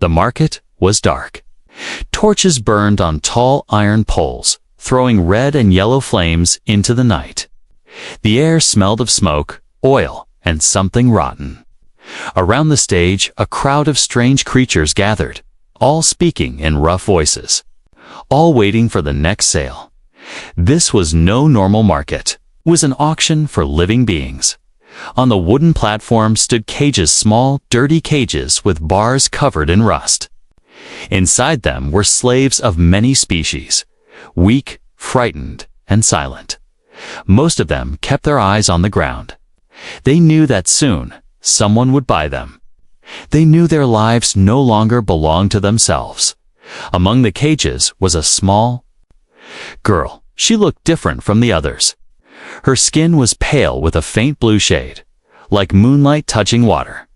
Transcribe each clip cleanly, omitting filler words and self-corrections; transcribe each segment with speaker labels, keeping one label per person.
Speaker 1: The market was dark. Torches burned on tall iron poles, throwing red and yellow flames into the night. The air smelled of smoke, oil, and something rotten. Around the stage, a crowd of strange creatures gathered, all speaking in rough voices, all waiting for the next sale. This was no normal market. It was an auction for living beings. On the wooden platform stood cages, small, dirty cages with bars covered in rust. Inside them were slaves of many species, weak, frightened, and silent. Most of them kept their eyes on the ground. They knew that soon someone would buy them. They knew their lives no longer belonged to themselves. Among the cages was a small girl. She looked different from the others. Her skin was pale with a faint blue shade, like moonlight touching water.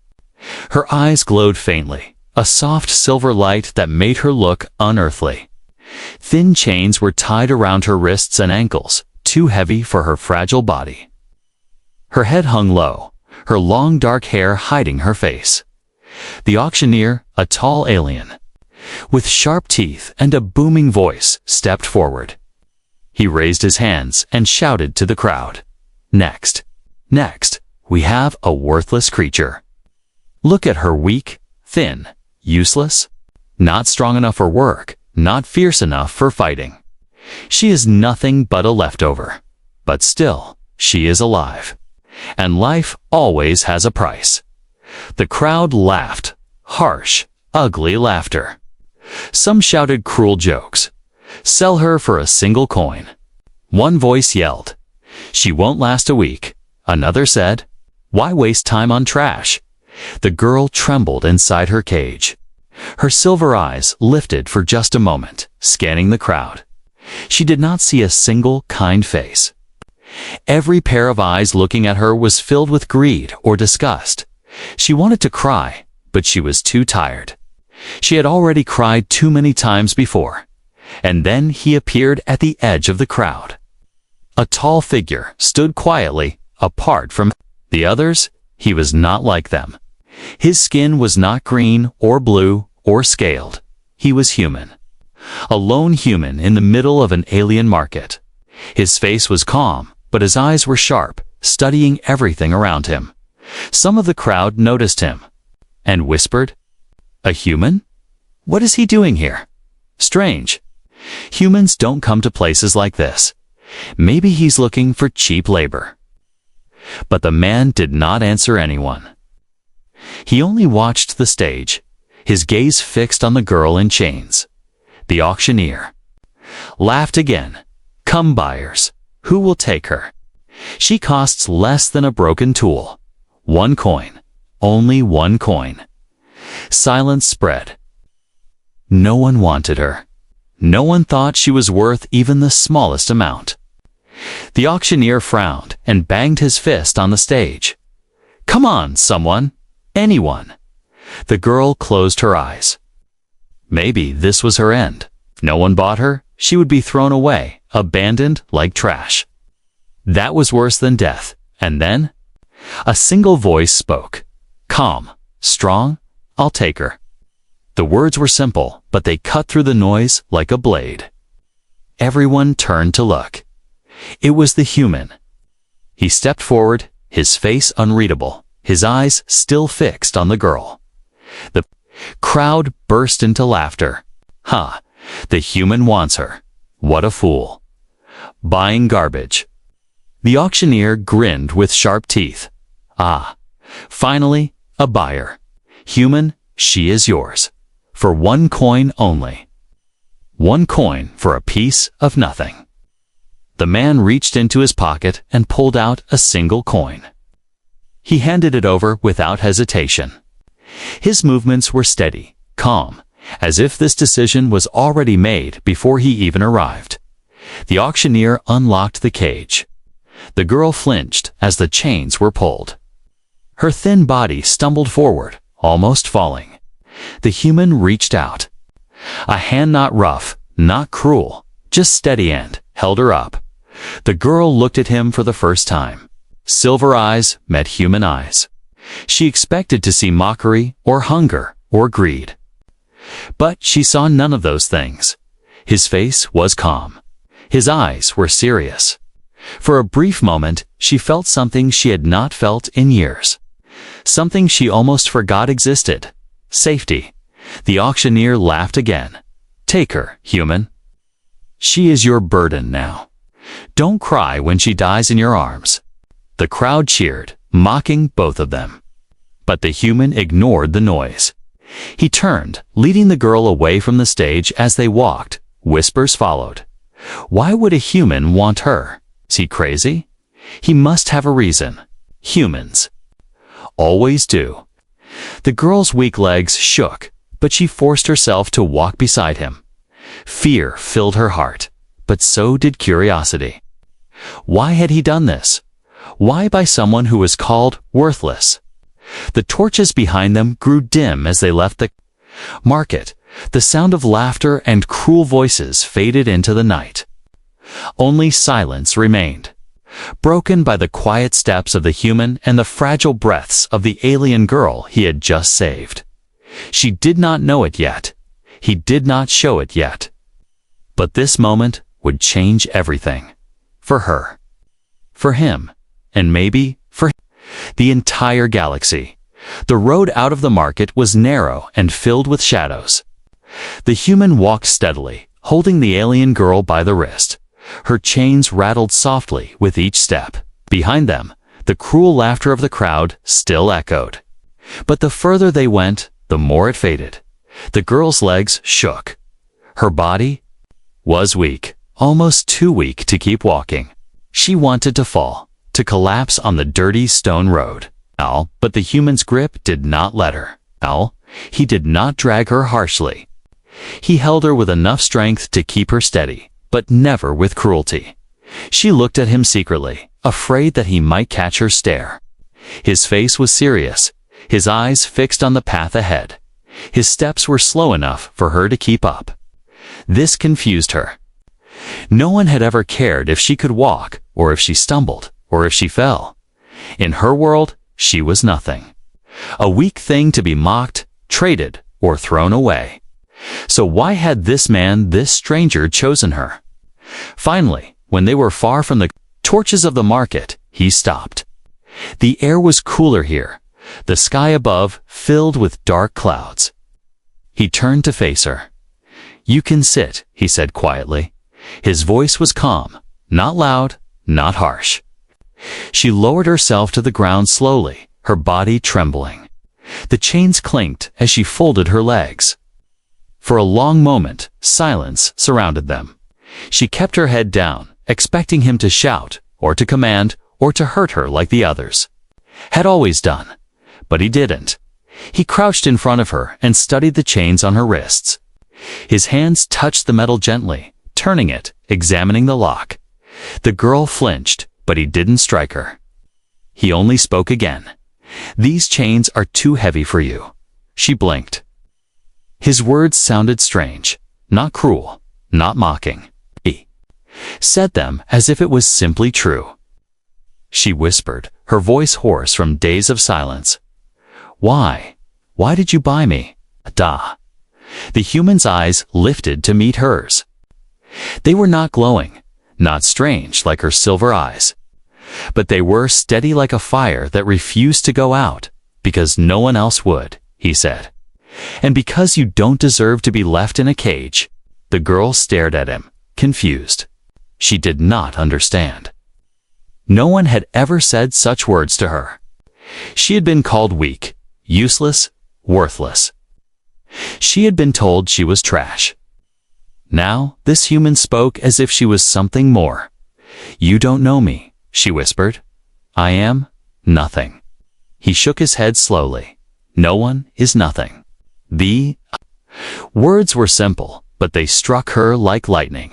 Speaker 1: Her eyes glowed faintly, a soft silver light that made her look unearthly. Thin chains were tied around her wrists and ankles, too heavy for her fragile body. Her head hung low, her long dark hair hiding her face. The auctioneer, a tall alien, with sharp teeth and a booming voice, stepped forward. He raised his hands and shouted to the crowd, "Next, next, we have a worthless creature. Look at her, weak, thin, useless, not strong enough for work, not fierce enough for fighting. She is nothing but a leftover. But still, she is alive. And life always has a price." The crowd laughed, harsh, ugly laughter. Some shouted cruel jokes. "Sell her for a single coin." One voice yelled, "She won't last a week." Another said, "Why waste time on trash?" The girl trembled inside her cage. Her silver eyes lifted for just a moment, scanning the crowd. She did not see a single kind face. Every pair of eyes looking at her was filled with greed or disgust. She wanted to cry, but she was too tired. She had already cried too many times before. And then he appeared at the edge of the crowd. A tall figure stood quietly, apart from the others. He was not like them. His skin was not green or blue or scaled. He was human. A lone human in the middle of an alien market. His face was calm, but his eyes were sharp, studying everything around him. Some of the crowd noticed him and whispered, "A human? What is he doing here? Strange. Humans don't come to places like this. Maybe he's looking for cheap labor." But the man did not answer anyone. He only watched the stage, his gaze fixed on the girl in chains. The auctioneer laughed again. "Come, buyers, who will take her? She costs less than a broken tool. 1 coin, only 1 coin." Silence spread. No one wanted her. No one thought she was worth even the smallest amount. The auctioneer frowned and banged his fist on the stage. "Come on, someone, anyone." The girl closed her eyes. Maybe this was her end. If no one bought her, she would be thrown away, abandoned like trash. That was worse than death. And then a single voice spoke. "Calm, strong, I'll take her." The words were simple, but they cut through the noise like a blade. Everyone turned to look. It was the human. He stepped forward, his face unreadable, his eyes still fixed on the girl. The crowd burst into laughter. "Ha! The human wants her. What a fool. Buying garbage." The auctioneer grinned with sharp teeth. "Ah, finally, a buyer. Human, she is yours. For 1 coin only. 1 coin for a piece of nothing." The man reached into his pocket and pulled out a single coin. He handed it over without hesitation. His movements were steady, calm, as if this decision was already made before he even arrived. The auctioneer unlocked the cage. The girl flinched as the chains were pulled. Her thin body stumbled forward, almost falling. The human reached out. A hand not rough, not cruel, just steady and held her up. The girl looked at him for the first time. Silver eyes met human eyes. She expected to see mockery or hunger or greed. But she saw none of those things. His face was calm. His eyes were serious. For a brief moment, she felt something she had not felt in years. Something she almost forgot existed. Safety. The auctioneer laughed again. Take her, human. She is your burden now. Don't cry when she dies in your arms. The crowd cheered, mocking both of them. But the human ignored the noise. He turned, leading the girl away from the stage as they walked. Whispers followed. Why would a human want her? Is he crazy? He must have a reason. Humans always do. The girl's weak legs shook, but she forced herself to walk beside him. Fear filled her heart, but so did curiosity. Why had he done this? Why by someone who was called worthless? The torches behind them grew dim as they left the market. The sound of laughter and cruel voices faded into the night. Only silence remained, broken by the quiet steps of the human and the fragile breaths of the alien girl he had just saved. She did not know it yet. He did not show it yet. But this moment would change everything. For her. For him. And maybe for the entire galaxy. The road out of the market was narrow and filled with shadows. The human walked steadily, holding the alien girl by the wrist. Her chains rattled softly with each step. Behind them, the cruel laughter of the crowd still echoed. But the further they went, the more it faded. The girl's legs shook. Her body was weak, almost too weak to keep walking. She wanted to fall, to collapse on the dirty stone road. But the human's grip did not let her. He did not drag her harshly. He held her with enough strength to keep her steady, but never with cruelty. She looked at him secretly, afraid that he might catch her stare. His face was serious, his eyes fixed on the path ahead. His steps were slow enough for her to keep up. This confused her. No one had ever cared if she could walk, or if she stumbled, or if she fell. In her world, she was nothing. A weak thing to be mocked, traded, or thrown away. So why had this man, this stranger, chosen her? Finally, when they were far from the torches of the market, he stopped. The air was cooler here, the sky above filled with dark clouds. He turned to face her. You can sit, he said quietly. His voice was calm, not loud, not harsh. She lowered herself to the ground slowly, her body trembling. The chains clinked as she folded her legs. For a long moment, silence surrounded them. She kept her head down, expecting him to shout, or to command, or to hurt her like the others. Had always done. But he didn't. He crouched in front of her and studied the chains on her wrists. His hands touched the metal gently, turning it, examining the lock. The girl flinched, but he didn't strike her. He only spoke again. These chains are too heavy for you. She blinked. His words sounded strange, not cruel, not mocking. He said them as if it was simply true. She whispered, her voice hoarse from days of silence. Why? Why did you buy me? Da. The human's eyes lifted to meet hers. They were not glowing, not strange like her silver eyes. But they were steady like a fire that refused to go out, because no one else would, he said. And because you don't deserve to be left in a cage. The girl stared at him, confused. She did not understand. No one had ever said such words to her. She had been called weak, useless, worthless. She had been told she was trash. Now, this human spoke as if she was something more. You don't know me, she whispered. I am nothing. He shook his head slowly. No one is nothing. The words were simple, but they struck her like lightning.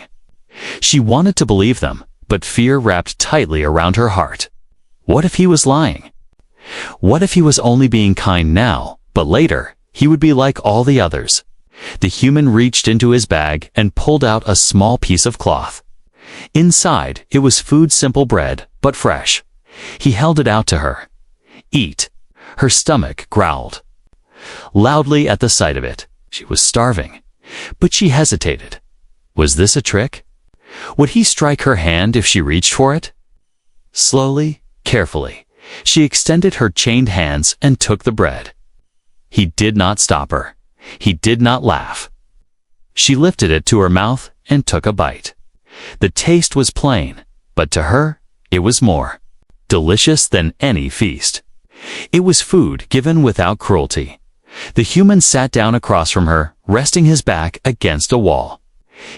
Speaker 1: She wanted to believe them, but fear wrapped tightly around her heart. What if he was lying? What if he was only being kind now, but later, he would be like all the others? The human reached into his bag and pulled out a small piece of cloth. Inside, it was food, simple bread, but fresh. He held it out to her. Eat. Her stomach growled loudly at the sight of it. She was starving, but she hesitated. Was this a trick? Would he strike her hand if she reached for it? Slowly, carefully, she extended her chained hands and took the bread. He did not stop her. He did not laugh. She lifted it to her mouth and took a bite. The taste was plain, but to her, it was more delicious than any feast. It was food given without cruelty. The human sat down across from her, resting his back against a wall.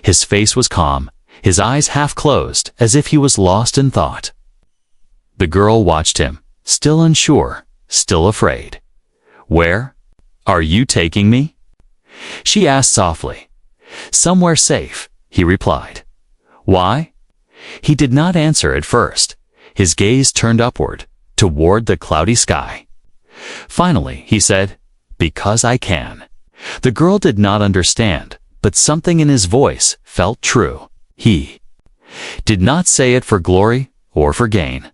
Speaker 1: His face was calm, his eyes half closed, as if he was lost in thought. The girl watched him, still unsure, still afraid. "Where are you taking me?" she asked softly. "Somewhere safe," he replied. "Why?" He did not answer at first. His gaze turned upward, toward the cloudy sky. Finally, he said, "Because I can." The girl did not understand, but something in his voice felt true. He did not say it for glory or for gain.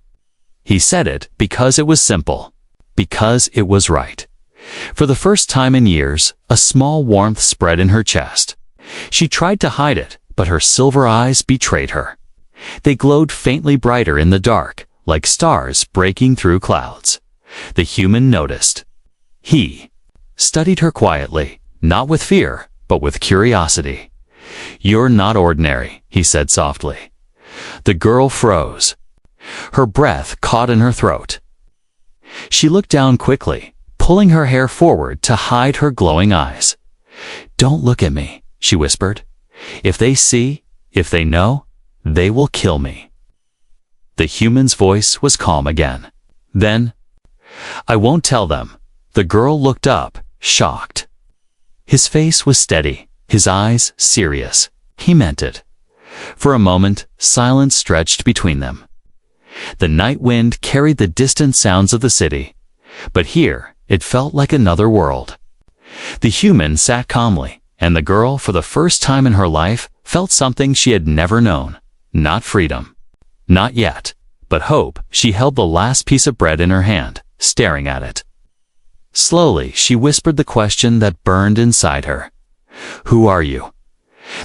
Speaker 1: He said it because it was simple, because it was right. For the first time in years, a small warmth spread in her chest. She tried to hide it, but her silver eyes betrayed her. They glowed faintly brighter in the dark, like stars breaking through clouds. The human noticed. He studied her quietly, not with fear, but with curiosity. "You're not ordinary," he said softly. The girl froze. Her breath caught in her throat. She looked down quickly, pulling her hair forward to hide her glowing eyes. "Don't look at me," she whispered. "If they see, if they know, they will kill me." The human's voice was calm again. Then, "I won't tell them." The girl looked up, shocked. His face was steady, his eyes serious. He meant it. For a moment, silence stretched between them. The night wind carried the distant sounds of the city, but here it felt like another world. The human sat calmly, and the girl, for the first time in her life, felt something she had never known. Not freedom. Not yet, but hope. She held the last piece of bread in her hand, staring at it. Slowly, she whispered the question that burned inside her. "Who are you?"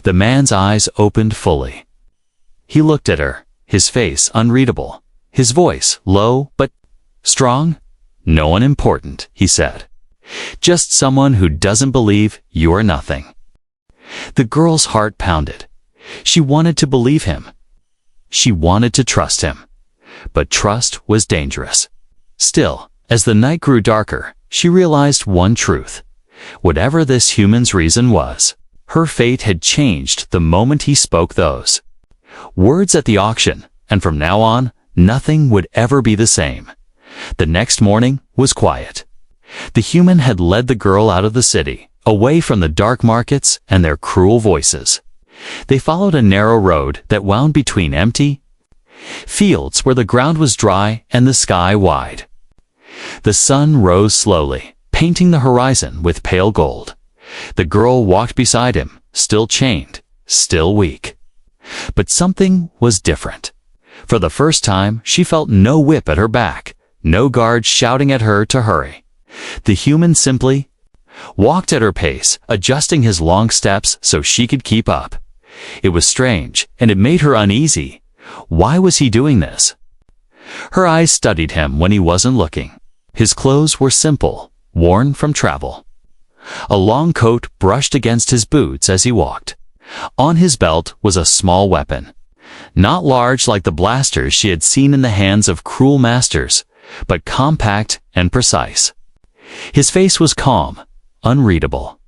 Speaker 1: The man's eyes opened fully. He looked at her, his face unreadable, his voice low but strong. "No one important," he said. "Just someone who doesn't believe you're nothing." The girl's heart pounded. She wanted to believe him. She wanted to trust him. But trust was dangerous. Still, as the night grew darker, she realized one truth. Whatever this human's reason was, her fate had changed the moment he spoke those words at the auction, and from now on, nothing would ever be the same. The next morning was quiet. The human had led the girl out of the city, away from the dark markets and their cruel voices. They followed a narrow road that wound between empty fields where the ground was dry and the sky wide. The sun rose slowly, painting the horizon with pale gold. The girl walked beside him, still chained, still weak. But something was different. For the first time, she felt no whip at her back, no guard shouting at her to hurry. The human simply walked at her pace, adjusting his long steps so she could keep up. It was strange, and it made her uneasy. Why was he doing this? Her eyes studied him when he wasn't looking. His clothes were simple, worn from travel. A long coat brushed against his boots as he walked. On his belt was a small weapon. Not large like the blasters she had seen in the hands of cruel masters, but compact and precise. His face was calm, unreadable,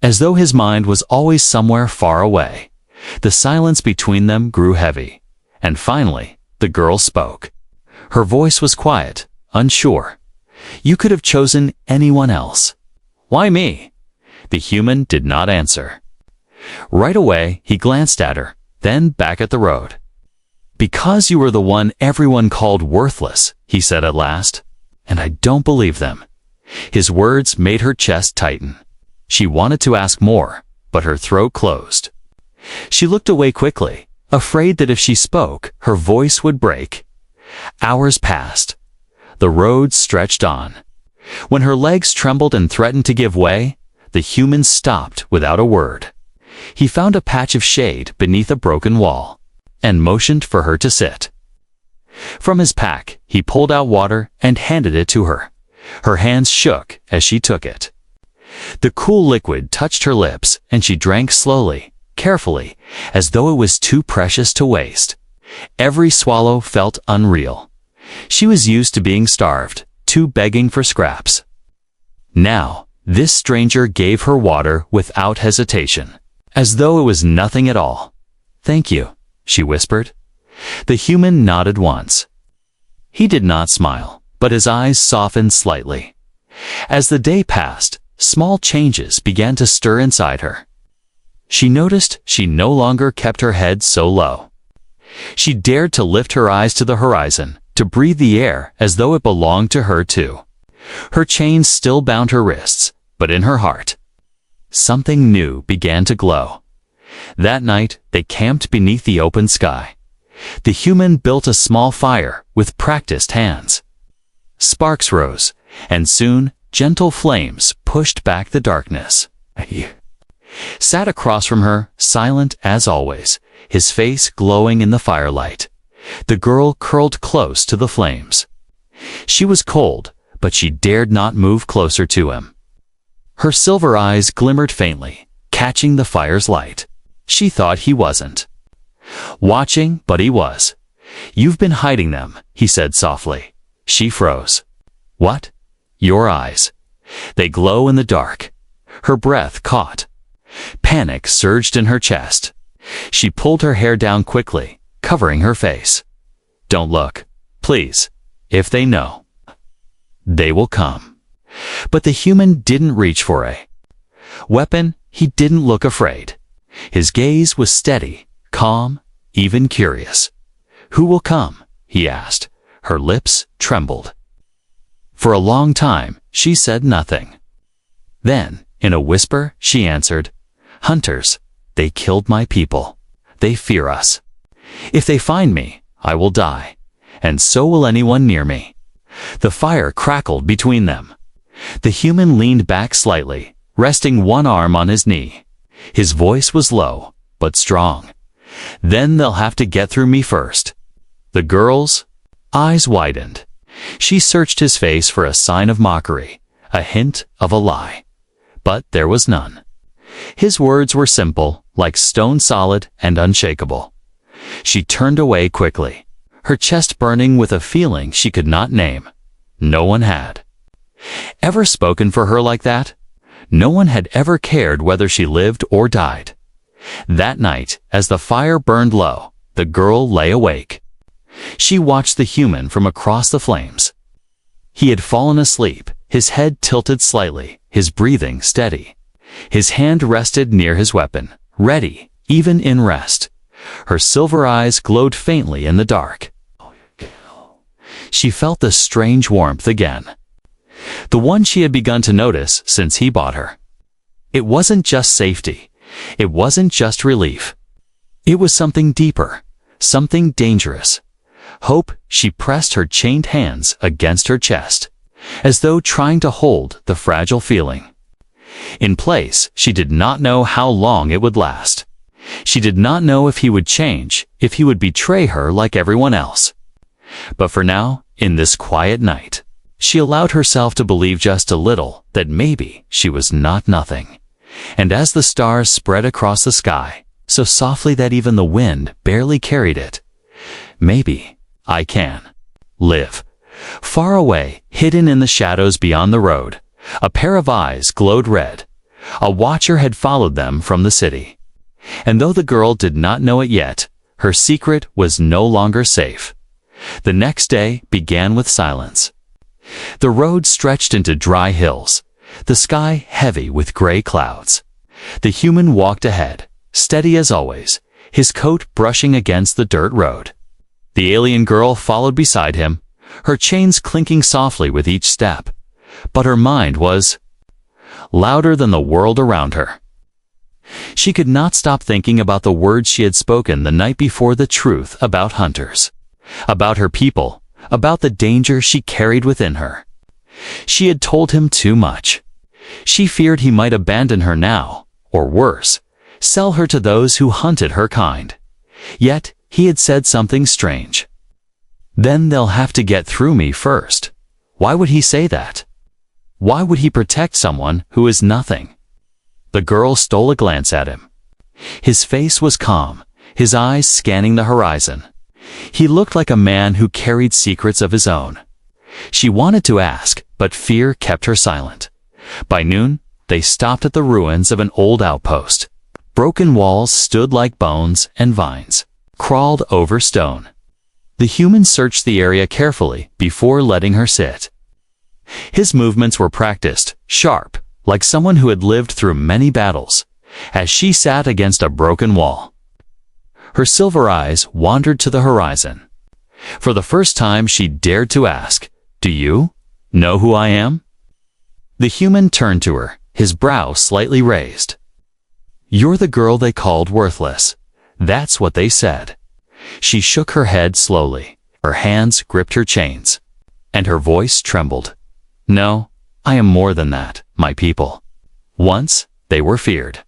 Speaker 1: as though his mind was always somewhere far away. The silence between them grew heavy, and finally, the girl spoke. Her voice was quiet, unsure. "You could have chosen anyone else." "Why me?" The human did not answer. Right away, he glanced at her, then back at the road. "Because you were the one everyone called worthless," he said at last, "and I don't believe them." His words made her chest tighten. She wanted to ask more, but her throat closed. She looked away quickly, afraid that if she spoke, her voice would break. Hours passed. The road stretched on. When her legs trembled and threatened to give way, the human stopped without a word. He found a patch of shade beneath a broken wall and motioned for her to sit. From his pack, he pulled out water and handed it to her. Her hands shook as she took it. The cool liquid touched her lips, and she drank slowly, carefully, as though it was too precious to waste. Every swallow felt unreal. She was used to being starved, to begging for scraps. Now, this stranger gave her water without hesitation, as though it was nothing at all. "Thank you," she whispered. The human nodded once. He did not smile, but his eyes softened slightly. As the day passed, small changes began to stir inside her. She noticed she no longer kept her head so low. She dared to lift her eyes to the horizon, to breathe the air as though it belonged to her too. Her chains still bound her wrists, but in her heart, something new began to glow. That night, they camped beneath the open sky. The human built a small fire with practiced hands. Sparks rose, and soon gentle flames pushed back the darkness. He sat across from her, silent as always, his face glowing in the firelight. The girl curled close to the flames. She was cold, but she dared not move closer to him. Her silver eyes glimmered faintly, catching the fire's light. She thought he wasn't watching, but he was. "You've been hiding them," he said softly. She froze. "What?" "Your eyes. They glow in the dark." Her breath caught. Panic surged in her chest. She pulled her hair down quickly, covering her face. "Don't look, please. If they know, they will come." But the human didn't reach for a weapon. He didn't look afraid. His gaze was steady, calm, even curious. "Who will come?" he asked. Her lips trembled. For a long time, she said nothing. Then, in a whisper, she answered, "Hunters. They killed my people. They fear us. If they find me, I will die, and so will anyone near me." The fire crackled between them. The human leaned back slightly, resting one arm on his knee. His voice was low, but strong. "Then they'll have to get through me first." The girl's eyes widened. She searched his face for a sign of mockery, a hint of a lie. But there was none. His words were simple, like stone solid and unshakable. She turned away quickly, her chest burning with a feeling she could not name. No one had ever spoken for her like that. No one had ever cared whether she lived or died. That night, as the fire burned low, the girl lay awake. She watched the human from across the flames. He had fallen asleep, his head tilted slightly, his breathing steady. His hand rested near his weapon, ready, even in rest. Her silver eyes glowed faintly in the dark. She felt the strange warmth again, the one she had begun to notice since he bought her. It wasn't just safety. It wasn't just relief. It was something deeper, something dangerous. Hope. She pressed her chained hands against her chest, as though trying to hold the fragile feeling. In place, she did not know how long it would last. She did not know if he would change, if he would betray her like everyone else. But for now, in this quiet night, she allowed herself to believe just a little that maybe she was not nothing. And as the stars spread across the sky, so softly that even the wind barely carried it, maybe I can live. Far away, hidden in the shadows beyond the road, a pair of eyes glowed red. A watcher had followed them from the city. And though the girl did not know it yet, her secret was no longer safe. The next day began with silence. The road stretched into dry hills, the sky heavy with gray clouds. The human walked ahead, steady as always, his coat brushing against the dirt road. The alien girl followed beside him, her chains clinking softly with each step. But her mind was louder than the world around her. She could not stop thinking about the words she had spoken the night before, the truth about hunters, about her people, about the danger she carried within her. She had told him too much. She feared he might abandon her now, or worse, sell her to those who hunted her kind. Yet, he had said something strange. Then they'll have to get through me first. Why would he say that? Why would he protect someone who is nothing? The girl stole a glance at him. His face was calm, his eyes scanning the horizon. He looked like a man who carried secrets of his own. She wanted to ask, but fear kept her silent. By noon, they stopped at the ruins of an old outpost. Broken walls stood like bones and vines, crawled over stone. The human searched the area carefully before letting her sit. His movements were practiced, sharp, like someone who had lived through many battles, as she sat against a broken wall. Her silver eyes wandered to the horizon. For the first time she dared to ask, "Do you know who I am?" The human turned to her, his brow slightly raised. "You're the girl they called worthless. That's what they said." She shook her head slowly. Her hands gripped her chains, and her voice trembled. "No, I am more than that, my people. Once, they were feared."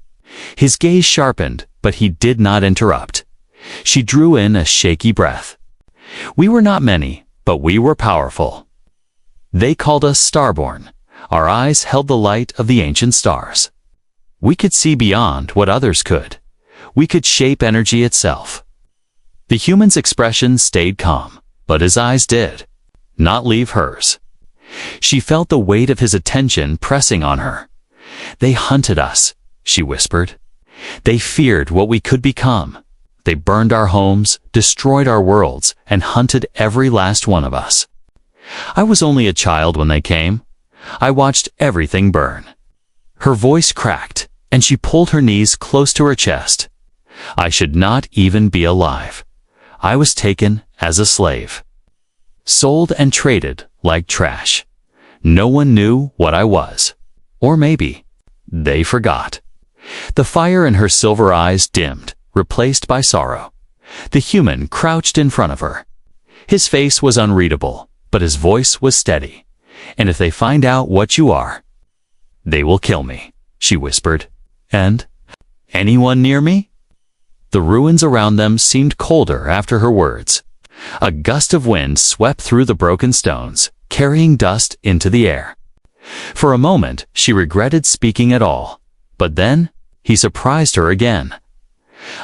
Speaker 1: His gaze sharpened, but he did not interrupt. She drew in a shaky breath. "We were not many, but we were powerful. They called us Starborn. Our eyes held the light of the ancient stars. We could see beyond what others could. We could shape energy itself." The human's expression stayed calm, but his eyes did not leave hers. She felt the weight of his attention pressing on her. "They hunted us," she whispered. "They feared what we could become. They burned our homes, destroyed our worlds, and hunted every last one of us. I was only a child when they came. I watched everything burn." Her voice cracked, and she pulled her knees close to her chest. "I should not even be alive. I was taken as a slave. Sold and traded like trash. No one knew what I was. Or maybe they forgot." The fire in her silver eyes dimmed, replaced by sorrow. The human crouched in front of her. His face was unreadable, but his voice was steady. "And if they find out what you are, they will kill me," she whispered. "And anyone near me?" The ruins around them seemed colder after her words. A gust of wind swept through the broken stones, carrying dust into the air. For a moment, she regretted speaking at all. But then, he surprised her again.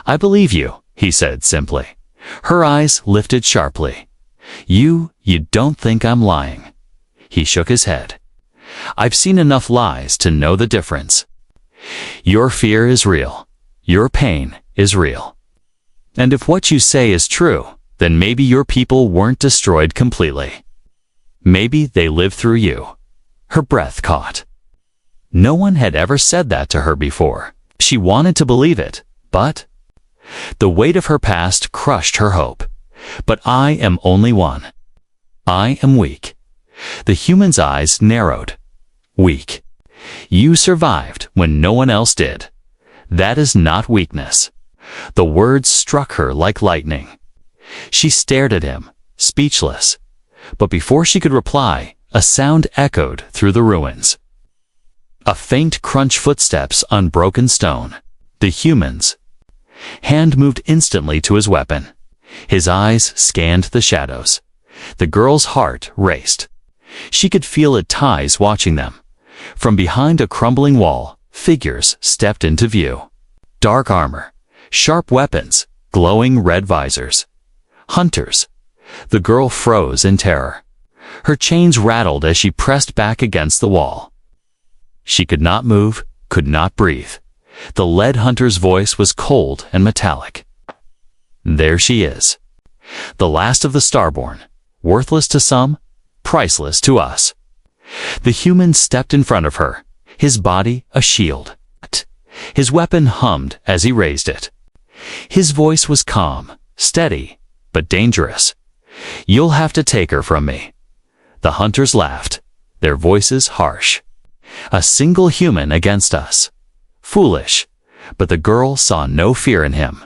Speaker 1: "I believe you," he said simply. Her eyes lifted sharply. You don't think I'm lying." He shook his head. "I've seen enough lies to know the difference. Your fear is real. Your pain is real. And if what you say is true, then maybe your people weren't destroyed completely. Maybe they lived through you." Her breath caught. No one had ever said that to her before. She wanted to believe it, but the weight of her past crushed her hope. "But I am only one. I am weak." The human's eyes narrowed. "Weak. You survived when no one else did. That is not weakness." The words struck her like lightning. She stared at him, speechless. But before she could reply, a sound echoed through the ruins. A faint crunch, footsteps on broken stone. The human's hand moved instantly to his weapon. His eyes scanned the shadows. The girl's heart raced. She could feel it ties watching them. From behind a crumbling wall, figures stepped into view. Dark armor, sharp weapons, glowing red visors. Hunters. The girl froze in terror. Her chains rattled as she pressed back against the wall. She could not move, could not breathe. The lead hunter's voice was cold and metallic. "There she is. The last of the Starborn. Worthless to some, priceless to us." The human stepped in front of her, his body a shield. His weapon hummed as he raised it. His voice was calm, steady, but dangerous. "You'll have to take her from me." The hunters laughed, their voices harsh. "A single human against us. Foolish." But the girl saw no fear in him.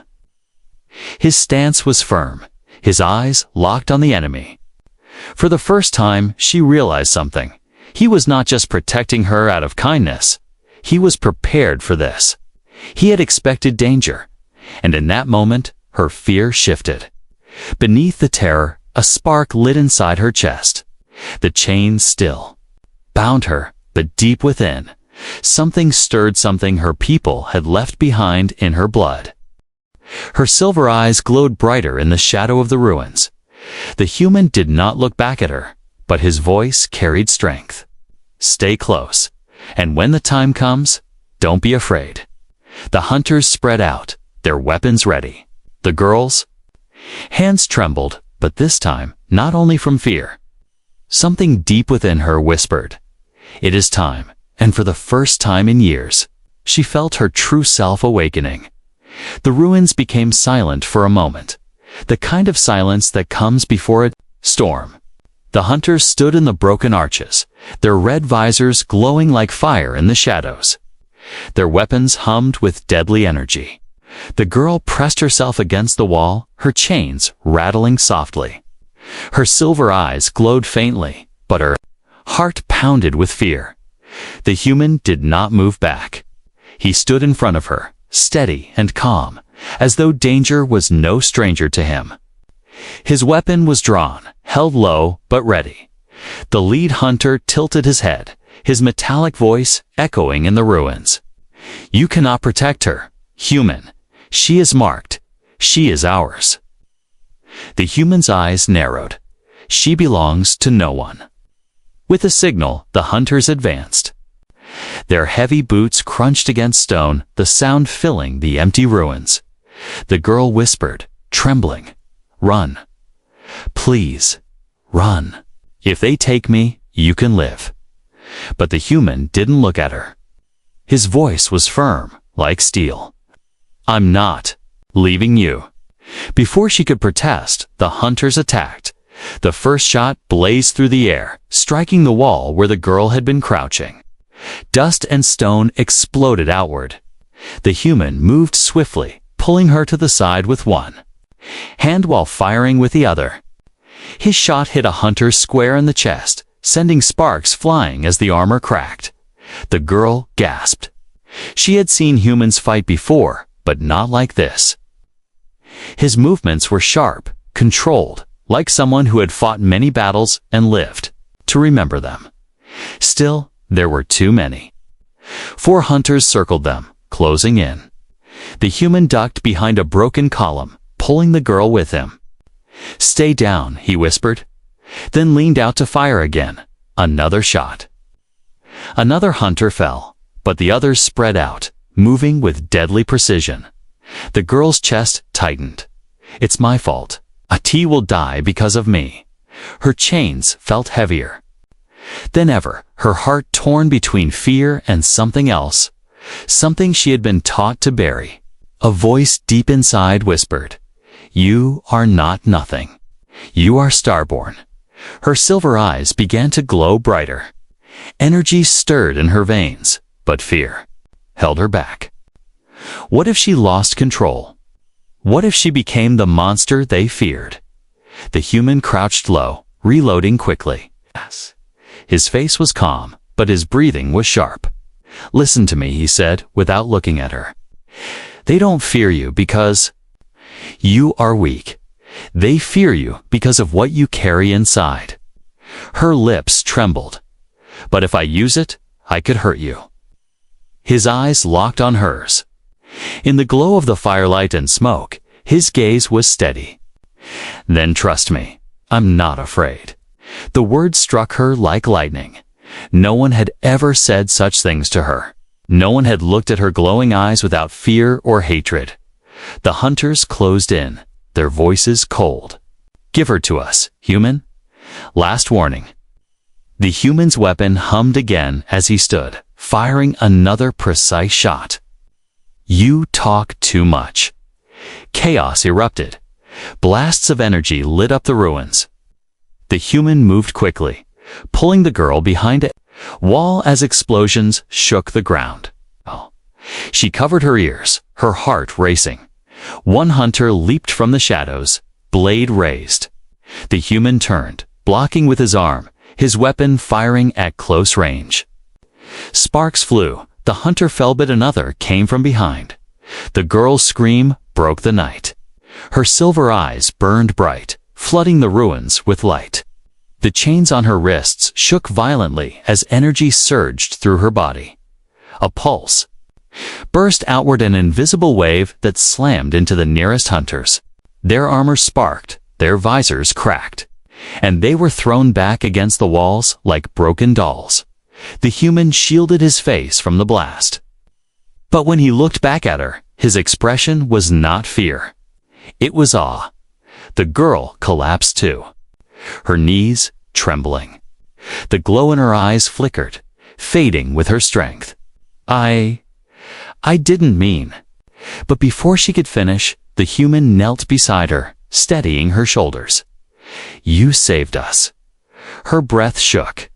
Speaker 1: His stance was firm, his eyes locked on the enemy. For the first time, she realized something. He was not just protecting her out of kindness. He was prepared for this. He had expected danger, and in that moment, her fear shifted. Beneath the terror, a spark lit inside her chest. The chains still bound her, but deep within, something stirred, something her people had left behind in her blood. Her silver eyes glowed brighter in the shadow of the ruins. The human did not look back at her, but his voice carried strength. Stay close, and when the time comes, don't be afraid. The hunters spread out, their weapons ready. The girl's hands trembled, but this time, not only from fear. Something deep within her whispered, "It is time," and for the first time in years, she felt her true self awakening. The ruins became silent for a moment, the kind of silence that comes before a storm. The hunters stood in the broken arches, their red visors glowing like fire in the shadows. Their weapons hummed with deadly energy. The girl pressed herself against the wall, her chains rattling softly. Her silver eyes glowed faintly, but her heart pounded with fear. The human did not move back. He stood in front of her, steady and calm, as though danger was no stranger to him. His weapon was drawn, held low but ready. The lead hunter tilted his head, his metallic voice echoing in the ruins. "You cannot protect her, human. She is marked. She is ours." The human's eyes narrowed. She belongs to no one. With a signal, the hunters advanced. Their heavy boots crunched against stone, the sound filling the empty ruins. The girl whispered, trembling, "Run. Please, run. If they take me, you can live." But the human didn't look at her. His voice was firm, like steel. "I'm not leaving you." Before she could protest, the hunters attacked. The first shot blazed through the air, striking the wall where the girl had been crouching. Dust and stone exploded outward. The human moved swiftly, pulling her to the side with one hand while firing with the other. His shot hit a hunter square in the chest, sending sparks flying as the armor cracked. The girl gasped. She had seen humans fight before, but not like this. His movements were sharp, controlled, like someone who had fought many battles and lived to remember them. Still, there were too many. 4 hunters circled them, closing in. The human ducked behind a broken column, pulling the girl with him. "Stay down," he whispered, then leaned out to fire again. Another shot. Another hunter fell, but the others spread out, moving with deadly precision. The girl's chest tightened. "It's my fault. Ati will die because of me." Her chains felt heavier than ever, her heart torn between fear and something else, something she had been taught to bury. A voice deep inside whispered, "You are not nothing. You are starborn." Her silver eyes began to glow brighter. Energy stirred in her veins, but fear held her back. What if she lost control? What if she became the monster they feared? The human crouched low, reloading quickly. His face was calm, but his breathing was sharp. "Listen to me," he said, without looking at her. "They don't fear you because you are weak. They fear you because of what you carry inside." Her lips trembled. "But if I use it, I could hurt you." His eyes locked on hers. In the glow of the firelight and smoke, his gaze was steady. "Then trust me, I'm not afraid." The words struck her like lightning. No one had ever said such things to her. No one had looked at her glowing eyes without fear or hatred. The hunters closed in, their voices cold. "Give her to us, human. Last warning." The human's weapon hummed again as he stood, firing another precise shot. "You talk too much." Chaos erupted. Blasts of energy lit up the ruins. The human moved quickly, pulling the girl behind a wall as explosions shook the ground. She covered her ears, her heart racing. One hunter leaped from the shadows, blade raised. The human turned, blocking with his arm, his weapon firing at close range. Sparks flew. The hunter fell, but another came from behind. The girl's scream broke the night. Her silver eyes burned bright, flooding the ruins with light. The chains on her wrists shook violently as energy surged through her body. A pulse burst outward, an invisible wave that slammed into the nearest hunters. Their armor sparked, their visors cracked, and they were thrown back against the walls like broken dolls. The human shielded his face from the blast. But when he looked back at her, his expression was not fear. It was awe. The girl collapsed too, her knees trembling. The glow in her eyes flickered, fading with her strength. I didn't mean. But before she could finish, the human knelt beside her, steadying her shoulders. You saved us. Her breath shook.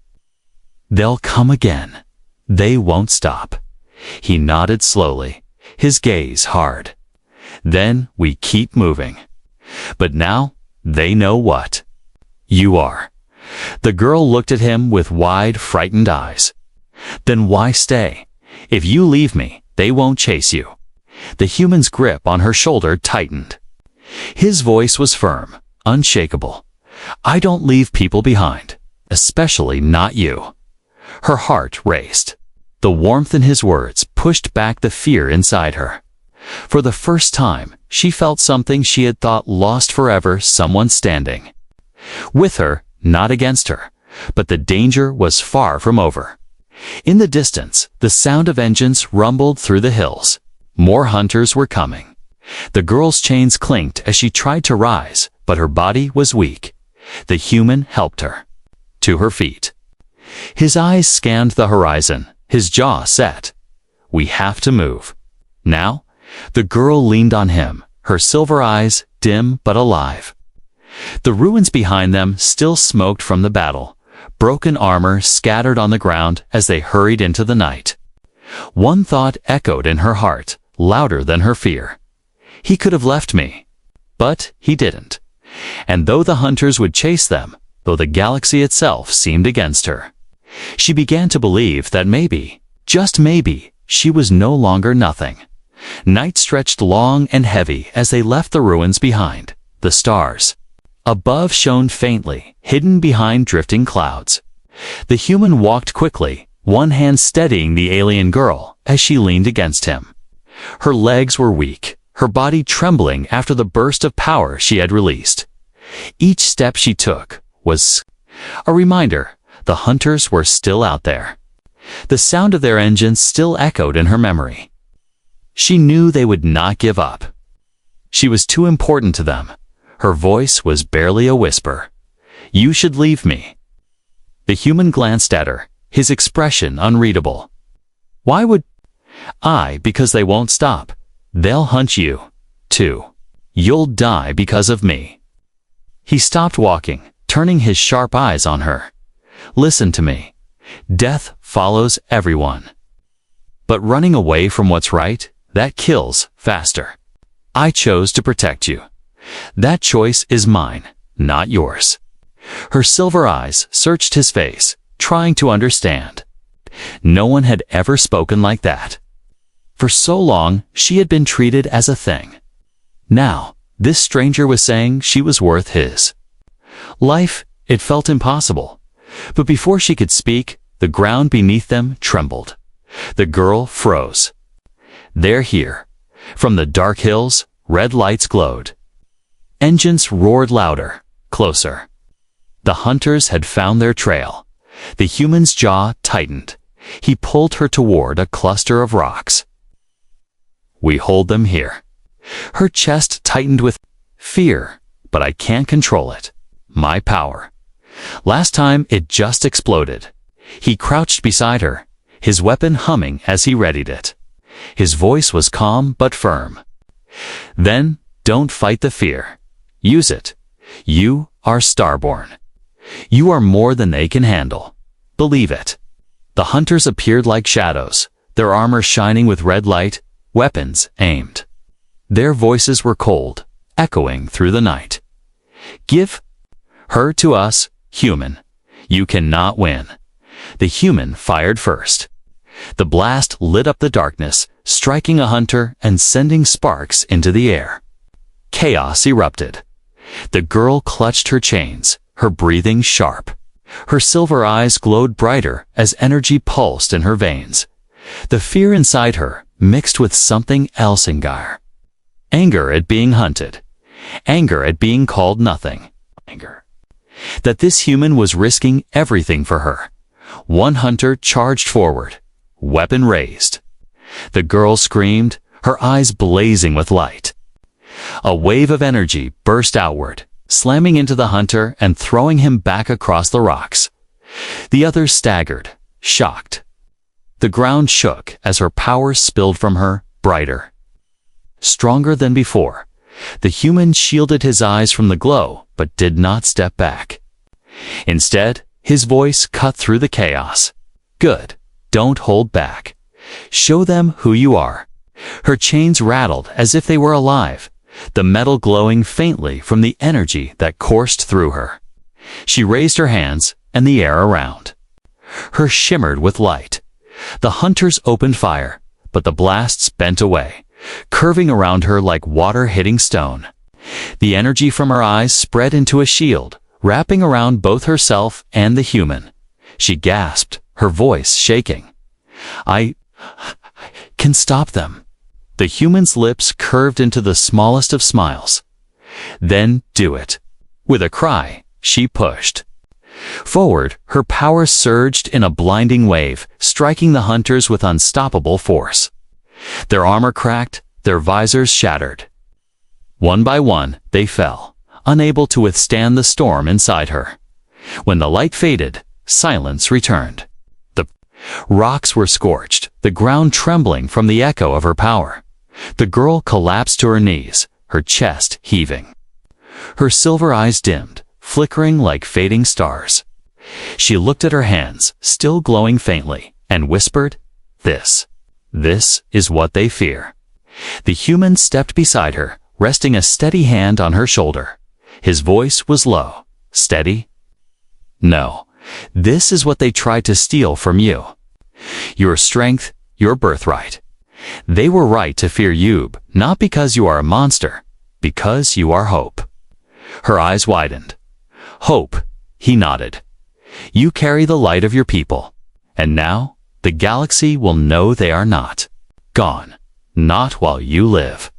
Speaker 1: They'll come again. They won't stop. He nodded slowly, his gaze hard. Then we keep moving. But now they know what you are. The girl looked at him with wide, frightened eyes. Then why stay? If you leave me, they won't chase you. The human's grip on her shoulder tightened. His voice was firm, unshakable. I don't leave people behind, especially not you. Her heart raced. The warmth in his words pushed back the fear inside her. For the first time, she felt something she had thought lost forever, someone standing with her, not against her. But the danger was far from over. In the distance, the sound of engines rumbled through the hills. More hunters were coming. The girl's chains clinked as she tried to rise, but her body was weak. The human helped her to her feet. His eyes scanned the horizon, his jaw set. We have to move. Now, the girl leaned on him, her silver eyes dim but alive. The ruins behind them still smoked from the battle, broken armor scattered on the ground as they hurried into the night. One thought echoed in her heart, louder than her fear. He could have left me, but he didn't. And though the hunters would chase them, though the galaxy itself seemed against her, she began to believe that maybe, just maybe, she was no longer nothing. Night stretched long and heavy as they left the ruins behind. The stars above shone faintly, hidden behind drifting clouds. The human walked quickly, one hand steadying the alien girl as she leaned against him. Her legs were weak, her body trembling after the burst of power she had released. Each step she took was a reminder the hunters were still out there. The sound of their engines still echoed in her memory. She knew they would not give up. She was too important to them. Her voice was barely a whisper. You should leave me. The human glanced at her, his expression unreadable. Why would I? Because they won't stop. They'll hunt you, too. You'll die because of me. He stopped walking, turning his sharp eyes on her. Listen to me. Death follows everyone. But running away from what's right, that kills faster. I chose to protect you. That choice is mine, not yours. Her silver eyes searched his face, trying to understand. No one had ever spoken like that. For so long, she had been treated as a thing. Now, this stranger was saying she was worth his life. It felt impossible. But before she could speak, the ground beneath them trembled. The girl froze. They're here. From the dark hills, red lights glowed. Engines roared louder, closer. The hunters had found their trail. The human's jaw tightened. He pulled her toward a cluster of rocks. We hold them here. Her chest tightened with fear, but I can't control it. My power. Last time it just exploded. He crouched beside her, his weapon humming as he readied it. His voice was calm but firm. Then, don't fight the fear. Use it. You are starborn. You are more than they can handle. Believe it. The hunters appeared like shadows, their armor shining with red light, weapons aimed. Their voices were cold, echoing through the night. Give her to us, human. You cannot win. The human fired first. The blast lit up the darkness, striking a hunter and sending sparks into the air. Chaos erupted. The girl clutched her chains, her breathing sharp. Her silver eyes glowed brighter as energy pulsed in her veins. The fear inside her mixed with something else in Gyre. Anger at being hunted. Anger at being called nothing. Anger that this human was risking everything for her. One hunter charged forward, weapon raised. The girl screamed, her eyes blazing with light. A wave of energy burst outward, slamming into the hunter and throwing him back across the rocks. The others staggered, shocked. The ground shook as her power spilled from her, brighter. Stronger than before, the human shielded his eyes from the glow but did not step back. Instead, his voice cut through the chaos. Good, don't hold back. Show them who you are. Her chains rattled as if they were alive, the metal glowing faintly from the energy that coursed through her. She raised her hands, and the air around her shimmered with light. The hunters opened fire, but the blasts bent away, curving around her like water hitting stone. The energy from her eyes spread into a shield, wrapping around both herself and the human. She gasped, her voice shaking. I can stop them. The human's lips curved into the smallest of smiles. Then do it. With a cry, she pushed forward, her power surged in a blinding wave, striking the hunters with unstoppable force. Their armor cracked, their visors shattered. One by one, they fell, unable to withstand the storm inside her. When the light faded, silence returned. The rocks were scorched, the ground trembling from the echo of her power. The girl collapsed to her knees, her chest heaving. Her silver eyes dimmed, flickering like fading stars. She looked at her hands, still glowing faintly, and whispered, This is what they fear." The human stepped beside her, resting a steady hand on her shoulder. His voice was low, steady. "No, this is what they tried to steal from you. Your strength, your birthright. They were right to fear you, not because you are a monster, because you are hope." Her eyes widened. "Hope," he nodded. "You carry the light of your people, and now the galaxy will know they are not gone, not while you live."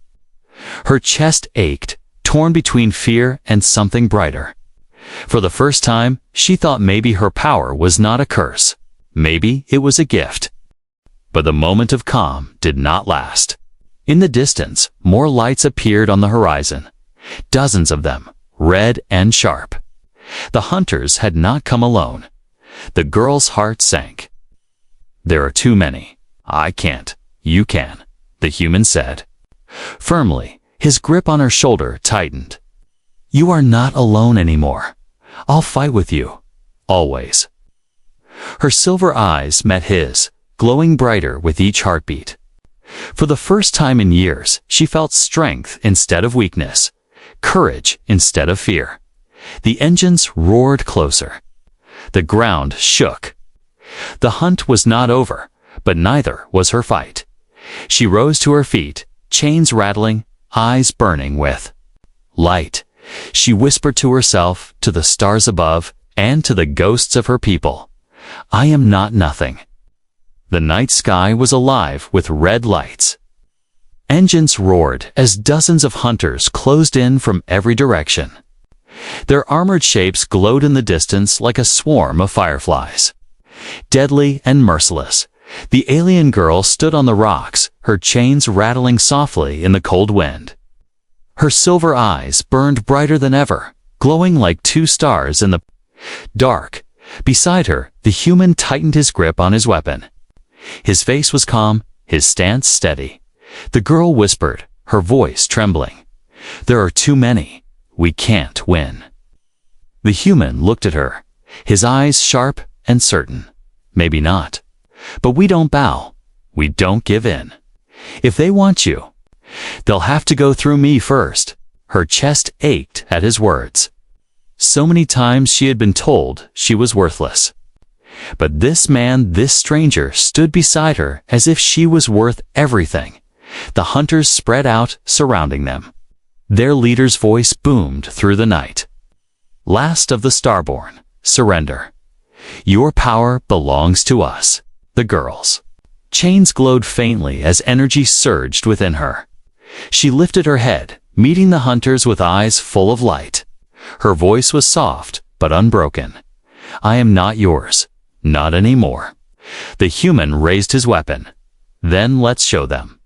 Speaker 1: Her chest ached, torn between fear and something brighter. For the first time, she thought maybe her power was not a curse. Maybe it was a gift. But the moment of calm did not last. In the distance, more lights appeared on the horizon. Dozens of them, red and sharp. The hunters had not come alone. The girl's heart sank. "There are too many. I can't. You can," the human said. Firmly, his grip on her shoulder tightened. "You are not alone anymore. I'll fight with you. Always." Her silver eyes met his, glowing brighter with each heartbeat. For the first time in years, she felt strength instead of weakness, courage instead of fear. The engines roared closer. The ground shook. The hunt was not over, but neither was her fight. She rose to her feet, chains rattling, eyes burning with light. She whispered to herself, to the stars above, and to the ghosts of her people, "I am not nothing." The night sky was alive with red lights. Engines roared as dozens of hunters closed in from every direction. Their armored shapes glowed in the distance like a swarm of fireflies. Deadly and merciless, the alien girl stood on the rocks, her chains rattling softly in the cold wind. Her silver eyes burned brighter than ever, glowing like two stars in the dark. Beside her, the human tightened his grip on his weapon. His face was calm, his stance steady. The girl whispered, her voice trembling, "There are too many. We can't win." The human looked at her, his eyes sharp and certain. "Maybe not. But we don't bow. We don't give in. If they want you, they'll have to go through me first." Her chest ached at his words. So many times she had been told she was worthless. But this man, this stranger, stood beside her as if she was worth everything. The hunters spread out, surrounding them. Their leader's voice boomed through the night. Last of the Starborn, surrender. Your power belongs to us, the girls. Chains glowed faintly as energy surged within her. She lifted her head, meeting the hunters with eyes full of light. Her voice was soft, but unbroken. I am not yours. Not anymore. The human raised his weapon. Then let's show them.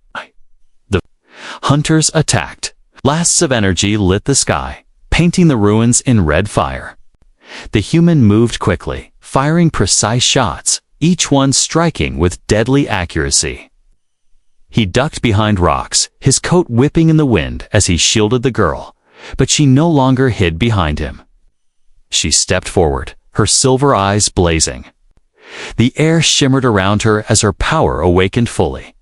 Speaker 1: The hunters attacked. Blasts of energy lit the sky, painting the ruins in red fire. The human moved quickly, firing precise shots, each one striking with deadly accuracy. He ducked behind rocks, his coat whipping in the wind as he shielded the girl, but she no longer hid behind him. She stepped forward, her silver eyes blazing. The air shimmered around her as her power awakened fully.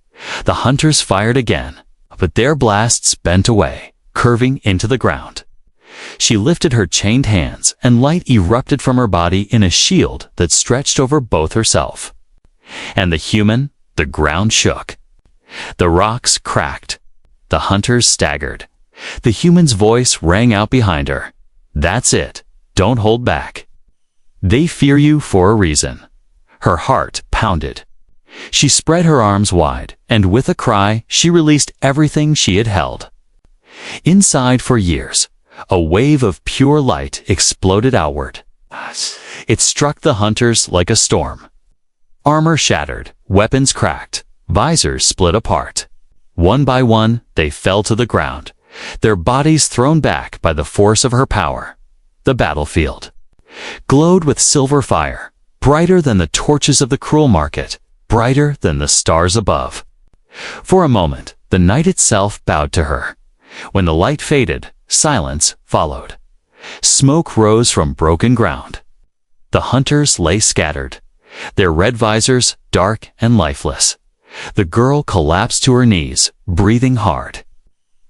Speaker 1: The hunters fired again, but their blasts bent away, curving into the ground. She lifted her chained hands, and light erupted from her body in a shield that stretched over both herself. And the ground shook. The rocks cracked. The hunters staggered. The human's voice rang out behind her. That's it. Don't hold back. They fear you for a reason. Her heart pounded. She spread her arms wide, and with a cry, she released everything she had held. Inside for years, a wave of pure light exploded outward. It struck the hunters like a storm. Armor shattered, weapons cracked, visors split apart. One by one, they fell to the ground, their bodies thrown back by the force of her power. The battlefield glowed with silver fire, brighter than the torches of the cruel market, brighter than the stars above. For a moment, the night itself bowed to her. When the light faded, silence followed. Smoke rose from broken ground. The hunters lay scattered, their red visors dark and lifeless. The girl collapsed to her knees, breathing hard.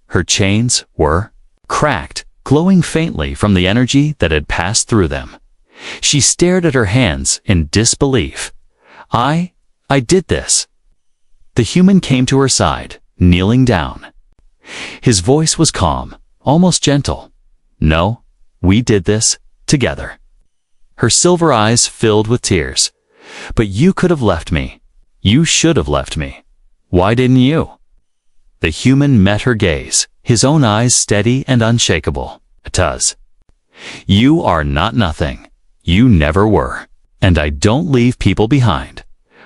Speaker 1: Her chains were cracked, glowing faintly from the energy that had passed through them. She stared at her hands in disbelief. I did this. The human came to her side, kneeling down. His voice was calm, almost gentle. No, we did this together. Her silver eyes filled with tears. But you could have left me. You should have left me. Why didn't you? The human met her gaze, his own eyes steady and unshakable. Tuz. You are not nothing. You never were. And I don't leave people behind.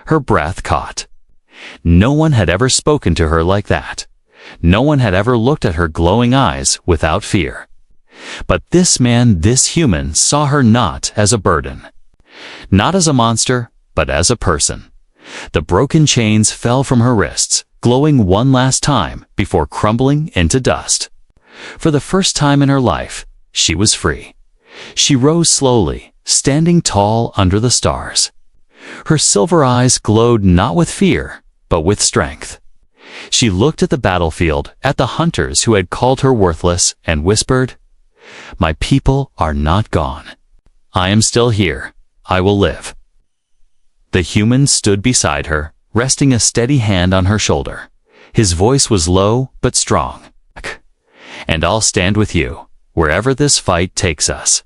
Speaker 1: Her breath caught. No one had ever spoken to her like that. No one had ever looked at her glowing eyes without fear. But this man, this human, saw her not as a burden. Not as a monster, but as a person. The broken chains fell from her wrists, glowing one last time before crumbling into dust. For the first time in her life, she was free. She rose slowly, standing tall under the stars. Her silver eyes glowed not with fear, but with strength. She looked at the battlefield, at the hunters who had called her worthless, and whispered, "My people are not gone. I am still here. I will live." The human stood beside her, resting a steady hand on her shoulder. His voice was low but strong. "And I'll stand with you, wherever this fight takes us."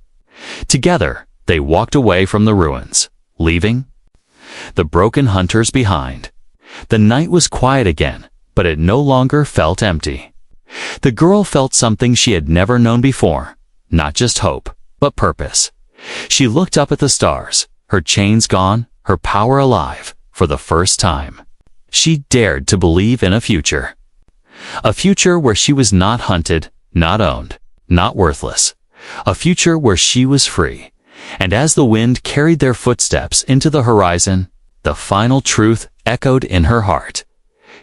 Speaker 1: Together, they walked away from the ruins, leaving the broken hunters behind. The night was quiet again, but it no longer felt empty. The girl felt something she had never known before, not just hope, but purpose. She looked up at the stars, her chains gone, her power alive, for the first time. She dared to believe in a future. A future where she was not hunted, not owned, not worthless. A future where she was free. And as the wind carried their footsteps into the horizon, the final truth echoed in her heart.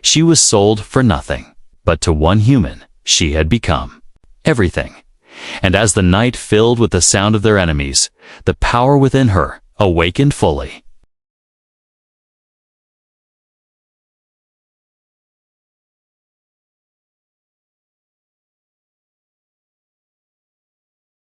Speaker 1: She was sold for nothing, but to one human, she had become everything. And as the night filled with the sound of their enemies, the power within her awakened fully.